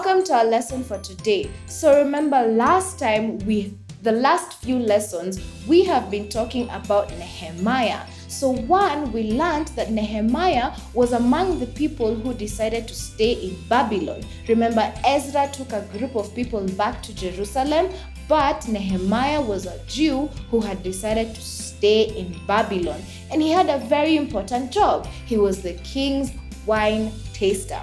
welcome to our lesson for today. So remember the last few lessons, we have been talking about Nehemiah. So we learned that Nehemiah was among the people who decided to stay in Babylon. Remember, Ezra took a group of people back to Jerusalem, but Nehemiah was a Jew who had decided to stay in Babylon. And he had a very important job. He was the king's wine taster.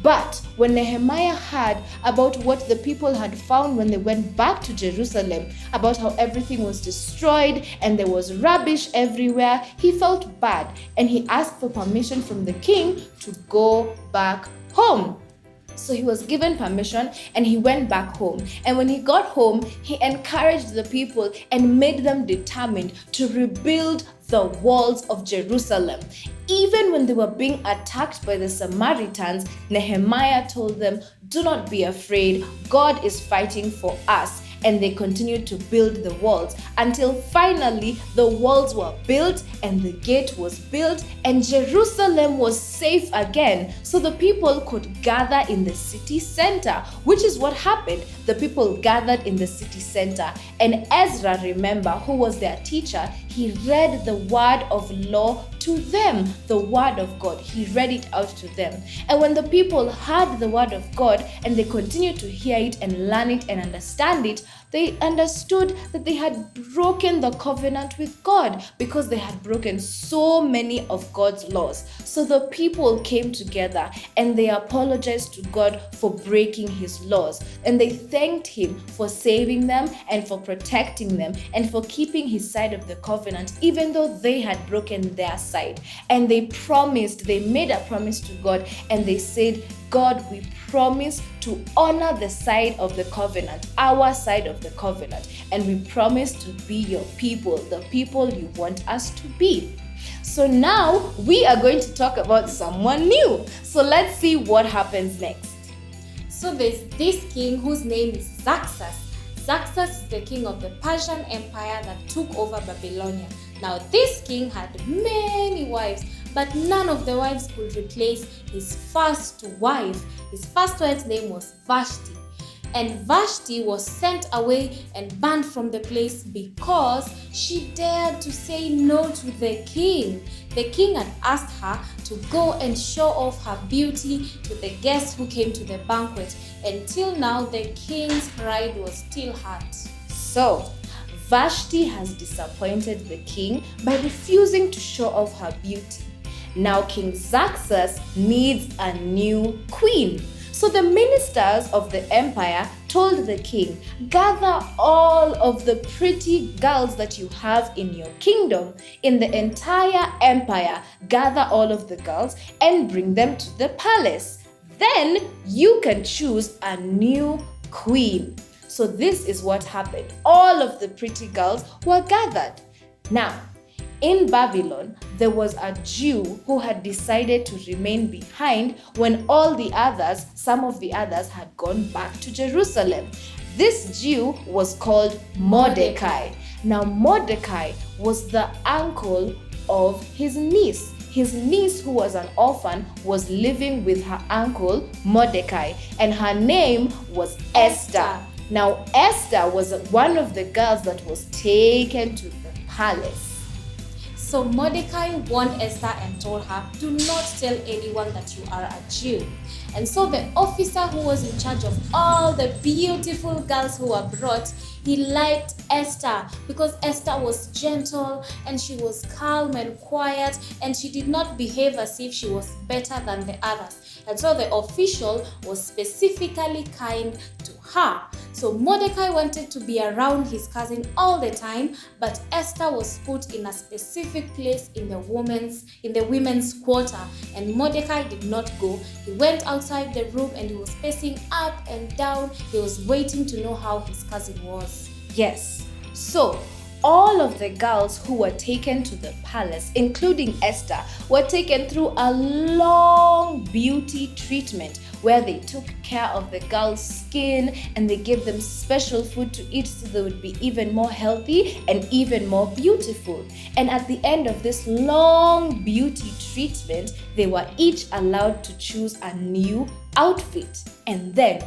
But when Nehemiah heard about what the people had found when they went back to Jerusalem, about how everything was destroyed and there was rubbish everywhere, he felt bad and he asked for permission from the king to go back home. So he was given permission and he went back home. And when he got home, he encouraged the people and made them determined to rebuild the walls of Jerusalem. Even when they were being attacked by the Samaritans, Nehemiah told them, "Do not be afraid, God is fighting for us." And they continued to build the walls until finally the walls were built and the gate was built and Jerusalem was safe again. So the people could gather in the city center, which is what happened. The people gathered in the city center. And Ezra, remember, who was their teacher, he read the word of law to them, the word of God. He read it out to them. And when the people heard the word of God and they continued to hear it and learn it and understand it, they understood that they had broken the covenant with God because they had broken so many of God's laws. So the people came together and they apologized to God for breaking his laws. And they thanked him for saving them and for protecting them and for keeping his side of the covenant, even though they had broken their side. And they made a promise to God and they said, "God, we promise to honor the side of the covenant, our side of the covenant, and we promise to be your people, the people you want us to be." So now we are going to talk about someone new. So let's see what happens next. So there's this king whose name is Xerxes. Xerxes is the king of the Persian Empire that took over Babylonia. Now this king had many wives, but none of the wives could replace his first wife. His first wife's name was Vashti. And Vashti was sent away and banned from the place because she dared to say no to the king. The king had asked her to go and show off her beauty to the guests who came to the banquet. Until now, the king's pride was still hurt. So Vashti has disappointed the king by refusing to show off her beauty. Now King Xerxes needs a new queen. So the ministers of the empire told the king, "Gather all of the pretty girls that you have in your kingdom, in the entire empire, gather all of the girls and bring them to the palace. Then you can choose a new queen." So this is what happened. All of the pretty girls were gathered. Now, in Babylon, there was a Jew who had decided to remain behind when some of the others had gone back to Jerusalem. This Jew was called Mordecai. Now, Mordecai was the uncle of his niece. His niece, who was an orphan, was living with her uncle Mordecai, and her name was Esther. Now, Esther was one of the girls that was taken to the palace. So Mordecai warned Esther and told her, "Do not tell anyone that you are a Jew." And so the officer who was in charge of all the beautiful girls who were brought, he liked Esther because Esther was gentle and she was calm and quiet and she did not behave as if she was better than the others. And so the official was specifically kind to her. So Mordecai wanted to be around his cousin all the time, but Esther was put in a specific place in the women's quarter, and Mordecai did not go. He went outside the room and he was pacing up and down. He was waiting to know how his cousin was. Yes. So all of the girls who were taken to the palace, including Esther, were taken through a long beauty treatment where they took care of the girl's skin and they gave them special food to eat so they would be even more healthy and even more beautiful. And at the end of this long beauty treatment, they were each allowed to choose a new outfit. And then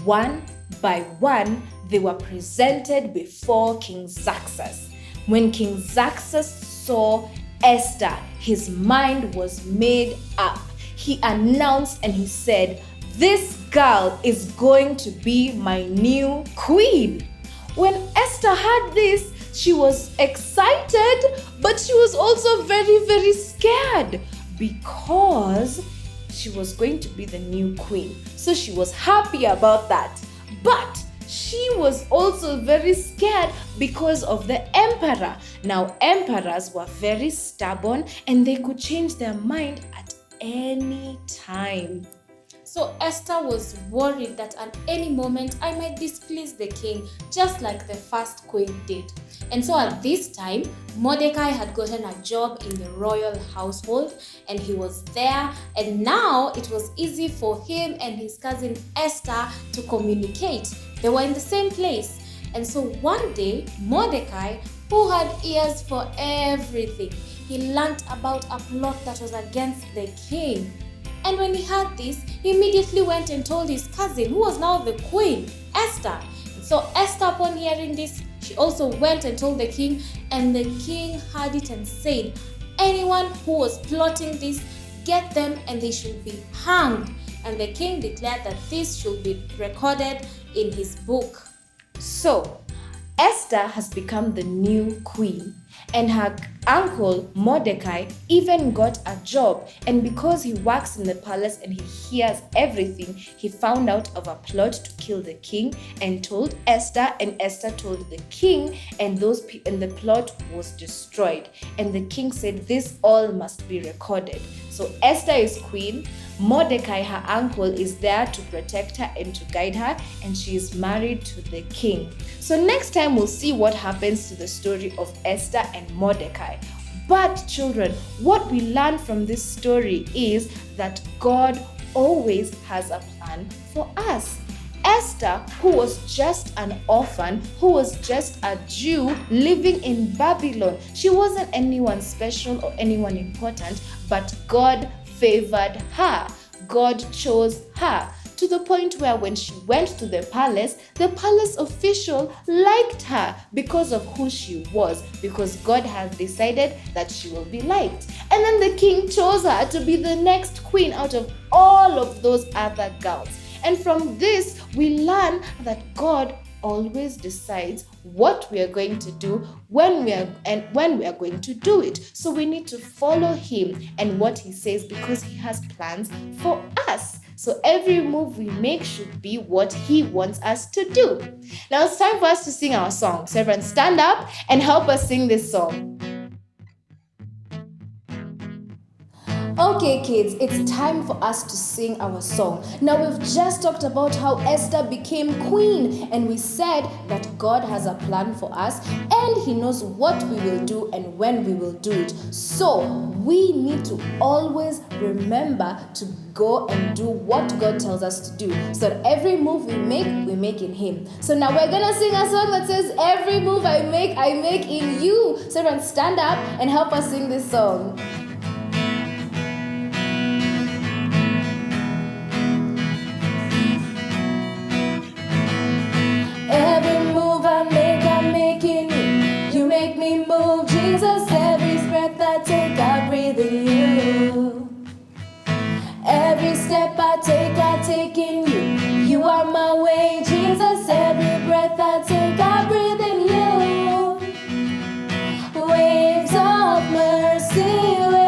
one by one, they were presented before King Xerxes. When King Xerxes saw Esther, his mind was made up. He announced and he said, "This girl is going to be my new queen." When Esther heard this, she was excited, but she was also very, very scared because she was going to be the new queen. So she was happy about that. But she was also very scared because of the emperor. Now, emperors were very stubborn and they could change their mind at any time. So Esther was worried that at any moment I might displease the king, just like the first queen did. And so at this time, Mordecai had gotten a job in the royal household and he was there, and now it was easy for him and his cousin Esther to communicate. They were in the same place. And so one day, Mordecai, who had ears for everything, he learnt about a plot that was against the king. And when he heard this, he immediately went and told his cousin, who was now the queen, Esther. So Esther, upon hearing this, she also went and told the king, and the king heard it and said, "Anyone who was plotting this, get them and they should be hanged." And the king declared that this should be recorded in his book. So, Esther has become the new queen, and her uncle Mordecai even got a job, and because he works in the palace and he hears everything, he found out of a plot to kill the king and told Esther, and Esther told the king, and the plot was destroyed. And the king said this all must be recorded. So Esther is queen, Mordecai, her uncle, is there to protect her and to guide her, and she is married to the king. So next time we'll see what happens to the story of Esther and Mordecai. But children, what we learn from this story is that God always has a plan for us. Esther, who was just an orphan, who was just a Jew living in Babylon, she wasn't anyone special or anyone important, but God favored her. God chose her to the point where when she went to the palace official liked her because of who she was, because God had decided that she will be liked. And then the king chose her to be the next queen out of all of those other girls. And from this, we learn that God always decides what we are going to do when we are going to do it. So we need to follow him and what he says, because he has plans for us. So every move we make should be what he wants us to do. Now it's time for us to sing our song. So everyone stand up and help us sing this song. Okay, kids, it's time for us to sing our song. Now, we've just talked about how Esther became queen, and we said that God has a plan for us and he knows what we will do and when we will do it. So, we need to always remember to go and do what God tells us to do, so that every move we make in him. So now we're gonna sing a song that says, "Every move I make in you." So everyone stand up and help us sing this song. Every move I make in you. You make me move, Jesus. Every breath I breathe in you. Every step I take in you. You are my way, Jesus. Every breath I breathe in you. Waves of mercy.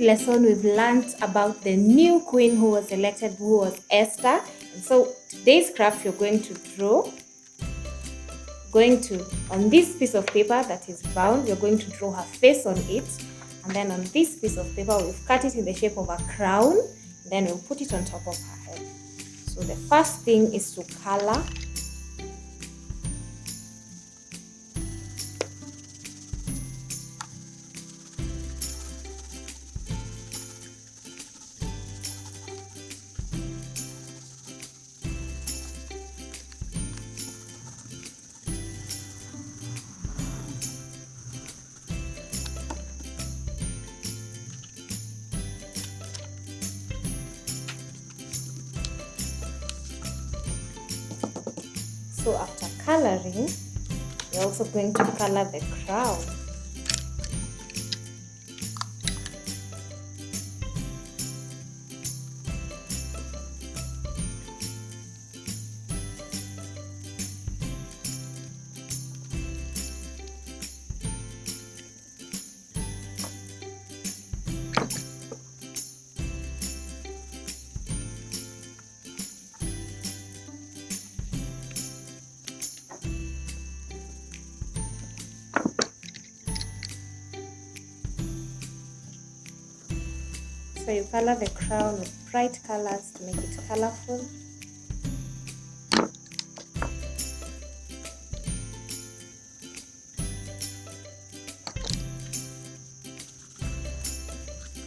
lesson, we've learned about the new queen who was elected, who was Esther. And so today's craft, you're going to draw. On this piece of paper that is bound, you're going to draw her face on it. And then on this piece of paper, we've cut it in the shape of a crown. Then we'll put it on top of her head. So the first thing is to color. So after coloring, we're also going to color the crown. So you color the crown with bright colors to make it colorful.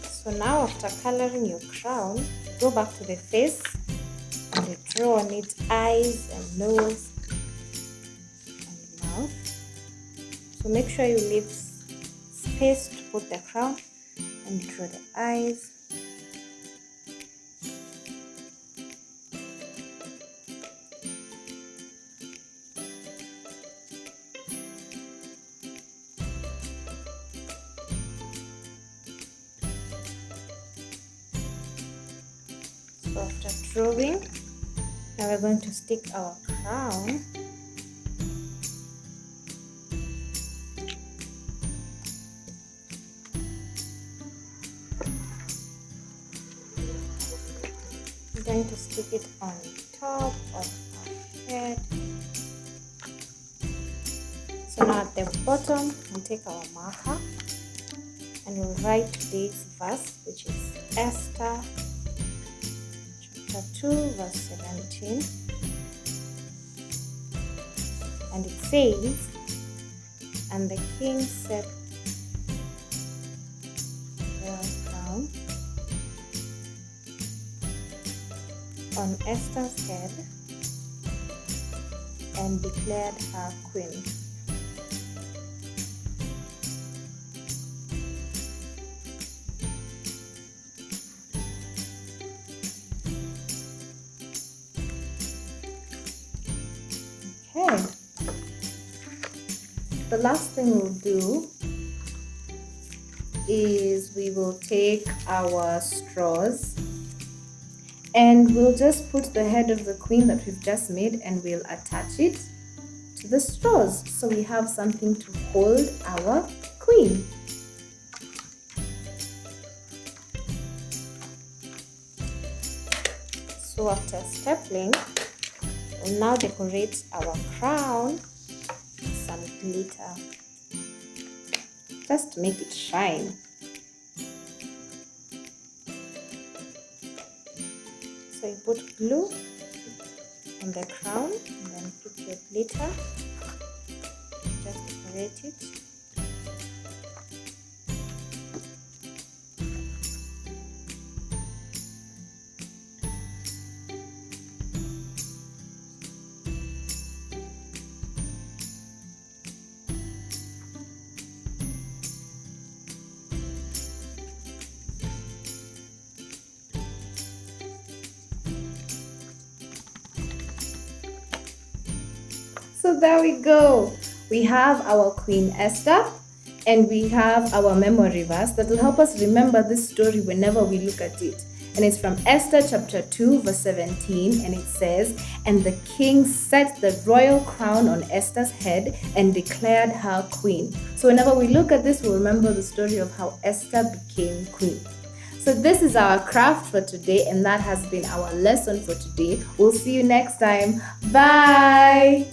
So now after coloring your crown, go back to the face and you draw on it eyes and nose and mouth. So make sure you leave space to put the crown and draw the eyes. So after drawing, now we're going to stick our crown. I'm going to stick it on top of our head. So now at the bottom, we'll take our marker and we'll write today's verse, which is Esther chapter 2 verse 17, and it says, "And the king set the crown on Esther's head and declared her queen." Okay. The last thing we'll do is we will take our straws and we'll just put the head of the queen that we've just made and we'll attach it to the straws so we have something to hold our queen. So after stapling, we'll now decorate our crown with some glitter just to make it shine. So you put glue on the crown and then put your glitter, just decorate it. So there we go. We have our Queen Esther and we have our memory verse that will help us remember this story whenever we look at it. And it's from Esther chapter 2 verse 17, and it says, "And the king set the royal crown on Esther's head and declared her queen." So whenever we look at this, we'll remember the story of how Esther became queen. So this is our craft for today, and that has been our lesson for today. We'll see you next time. Bye.